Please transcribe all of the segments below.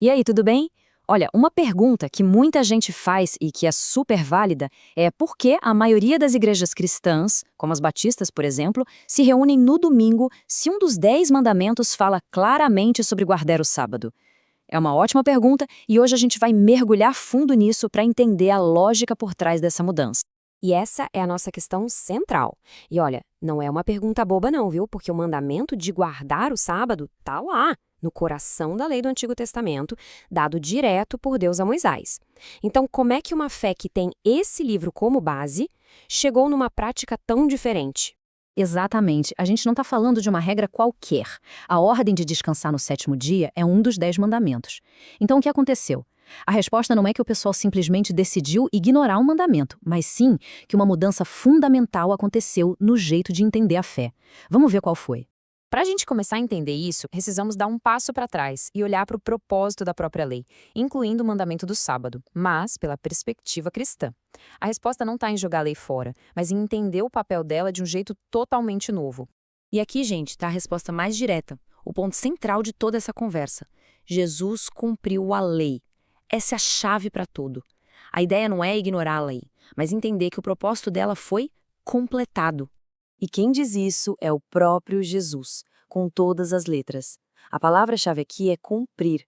E aí, tudo bem? Olha, uma pergunta que muita gente faz e que é super válida é por que a maioria das igrejas cristãs, como as batistas, por exemplo, se reúnem no domingo se um dos 10 mandamentos fala claramente sobre guardar o sábado? É uma ótima pergunta e hoje a gente vai mergulhar fundo nisso para entender a lógica por trás dessa mudança. E essa é a nossa questão central. E olha, não é uma pergunta boba não, viu? Porque o mandamento de guardar o sábado tá lá, no coração da lei do Antigo Testamento, dado direto por Deus a Moisés. Então, como é que uma fé que tem esse livro como base chegou numa prática tão diferente? Exatamente. A gente não está falando de uma regra qualquer. A ordem de descansar no sétimo dia é um dos 10 mandamentos. Então, o que aconteceu? A resposta não é que o pessoal simplesmente decidiu ignorar um mandamento, mas sim que uma mudança fundamental aconteceu no jeito de entender a fé. Vamos ver qual foi. Para a gente começar a entender isso, precisamos dar um passo para trás e olhar para o propósito da própria lei, incluindo o mandamento do sábado, mas pela perspectiva cristã. A resposta não está em jogar a lei fora, mas em entender o papel dela de um jeito totalmente novo. E aqui, gente, está a resposta mais direta, o ponto central de toda essa conversa. Jesus cumpriu a lei. Essa é a chave para tudo. A ideia não é ignorar a lei, mas entender que o propósito dela foi completado. E quem diz isso é o próprio Jesus, com todas as letras. A palavra-chave aqui é cumprir.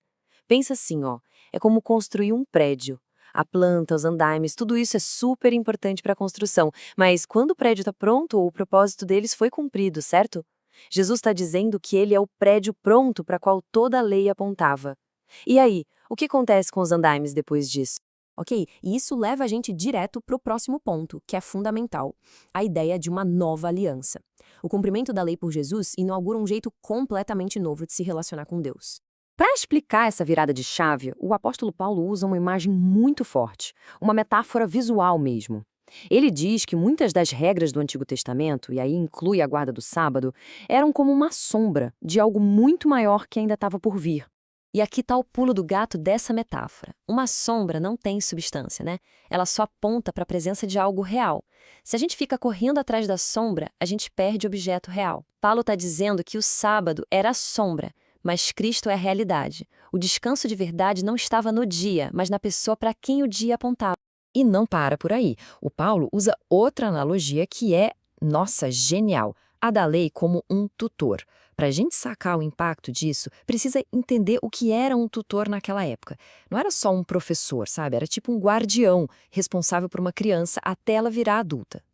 Pensa assim, ó, é como construir um prédio. A planta, os andaimes, tudo isso é super importante para a construção, mas quando o prédio está pronto, o propósito deles foi cumprido, certo? Jesus está dizendo que ele é o prédio pronto para qual toda a lei apontava. E aí, o que acontece com os andaimes depois disso? Ok? E isso leva a gente direto para o próximo ponto, que é fundamental: a ideia de uma nova aliança. O cumprimento da lei por Jesus inaugura um jeito completamente novo de se relacionar com Deus. Para explicar essa virada de chave, o apóstolo Paulo usa uma imagem muito forte, uma metáfora visual mesmo. Ele diz que muitas das regras do Antigo Testamento, e aí inclui a guarda do sábado, eram como uma sombra de algo muito maior que ainda estava por vir. E aqui está o pulo do gato dessa metáfora. Uma sombra não tem substância, né? Ela só aponta para a presença de algo real. Se a gente fica correndo atrás da sombra, a gente perde o objeto real. Paulo está dizendo que o sábado era a sombra, mas Cristo é a realidade. O descanso de verdade não estava no dia, mas na pessoa para quem o dia apontava. E não para por aí. O Paulo usa outra analogia que é, nossa, genial. A da lei como um tutor. Para a gente sacar o impacto disso, precisa entender o que era um tutor naquela época. Não era só um professor, sabe? Era tipo um guardião responsável por uma criança até ela virar adulta.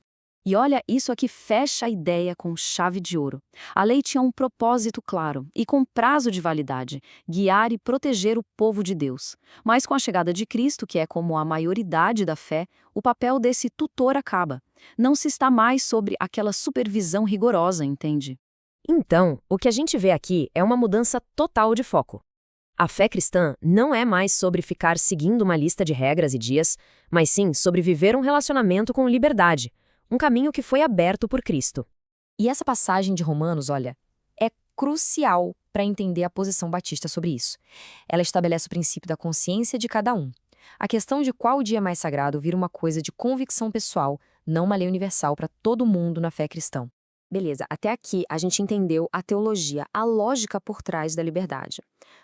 E olha, isso aqui fecha a ideia com chave de ouro. A lei tinha um propósito claro e com prazo de validade, guiar e proteger o povo de Deus. Mas com a chegada de Cristo, que é como a maioridade da fé, o papel desse tutor acaba. Não se está mais sobre aquela supervisão rigorosa, entende? Então, o que a gente vê aqui é uma mudança total de foco. A fé cristã não é mais sobre ficar seguindo uma lista de regras e dias, mas sim sobre viver um relacionamento com liberdade, um caminho que foi aberto por Cristo. E essa passagem de Romanos, olha, é crucial para entender a posição batista sobre isso. Ela estabelece o princípio da consciência de cada um. A questão de qual dia é mais sagrado vira uma coisa de convicção pessoal, não uma lei universal para todo mundo na fé cristã. Beleza, até aqui a gente entendeu a teologia, a lógica por trás da liberdade.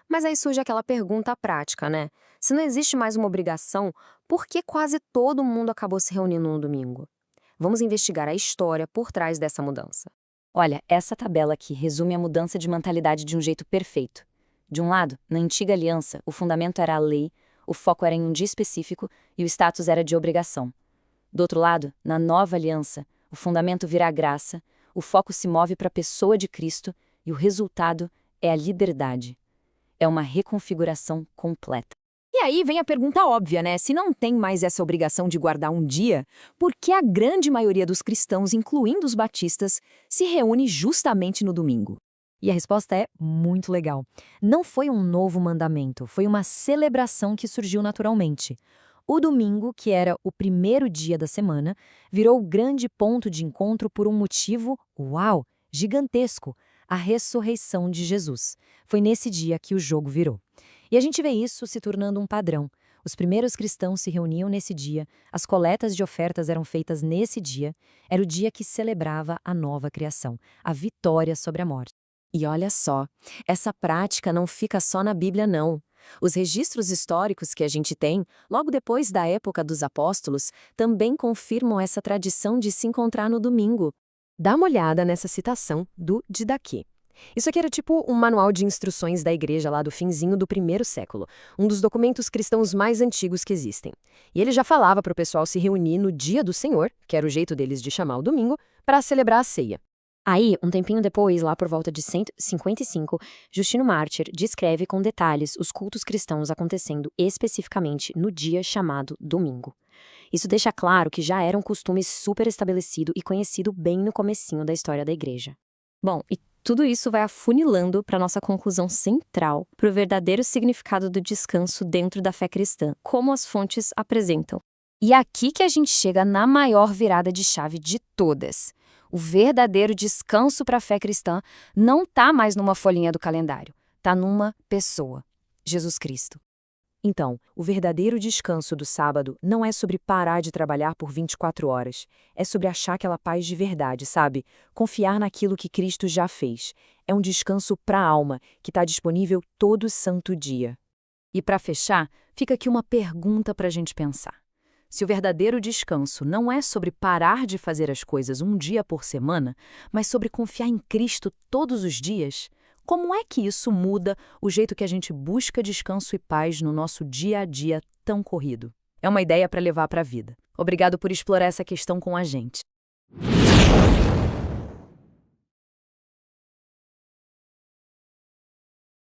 Mas aí surge aquela pergunta prática, né? Se não existe mais uma obrigação, por que quase todo mundo acabou se reunindo no domingo? Vamos investigar a história por trás dessa mudança. Olha, essa tabela aqui resume a mudança de mentalidade de um jeito perfeito. De um lado, na antiga aliança, o fundamento era a lei, o foco era em um dia específico e o status era de obrigação. Do outro lado, na nova aliança, o fundamento vira a graça, o foco se move para a pessoa de Cristo e o resultado é a liberdade. É uma reconfiguração completa. E aí vem a pergunta óbvia, né? Se não tem mais essa obrigação de guardar um dia, por que a grande maioria dos cristãos, incluindo os batistas, se reúne justamente no domingo? E a resposta é muito legal. Não foi um novo mandamento, foi uma celebração que surgiu naturalmente. O domingo, que era o primeiro dia da semana, virou o grande ponto de encontro por um motivo, uau, gigantesco: a ressurreição de Jesus. Foi nesse dia que o jogo virou. E a gente vê isso se tornando um padrão. Os primeiros cristãos se reuniam nesse dia, as coletas de ofertas eram feitas nesse dia, era o dia que celebrava a nova criação, a vitória sobre a morte. E olha só, essa prática não fica só na Bíblia, não. Os registros históricos que a gente tem, logo depois da época dos apóstolos, também confirmam essa tradição de se encontrar no domingo. Dá uma olhada nessa citação do Didaquê. Isso aqui era tipo um manual de instruções da igreja lá do finzinho do 1º século, um dos documentos cristãos mais antigos que existem. E ele já falava para o pessoal se reunir no dia do Senhor, que era o jeito deles de chamar o domingo, para celebrar a ceia. Aí, um tempinho depois, lá por volta de 155, Justino Mártir descreve com detalhes os cultos cristãos acontecendo especificamente no dia chamado domingo. Isso deixa claro que já era um costume super estabelecido e conhecido bem no comecinho da história da igreja. Bom, e tudo isso vai afunilando para nossa conclusão central, para o verdadeiro significado do descanso dentro da fé cristã, como as fontes apresentam. E é aqui que a gente chega na maior virada de chave de todas. O verdadeiro descanso para a fé cristã não está mais numa folhinha do calendário, está numa pessoa, Jesus Cristo. Então, o verdadeiro descanso do sábado não é sobre parar de trabalhar por 24 horas. É sobre achar aquela paz de verdade, sabe? Confiar naquilo que Cristo já fez. É um descanso para a alma, que está disponível todo santo dia. E para fechar, fica aqui uma pergunta para a gente pensar. Se o verdadeiro descanso não é sobre parar de fazer as coisas um dia por semana, mas sobre confiar em Cristo todos os dias, como é que isso muda o jeito que a gente busca descanso e paz no nosso dia a dia tão corrido? É uma ideia para levar para a vida. Obrigado por explorar essa questão com a gente.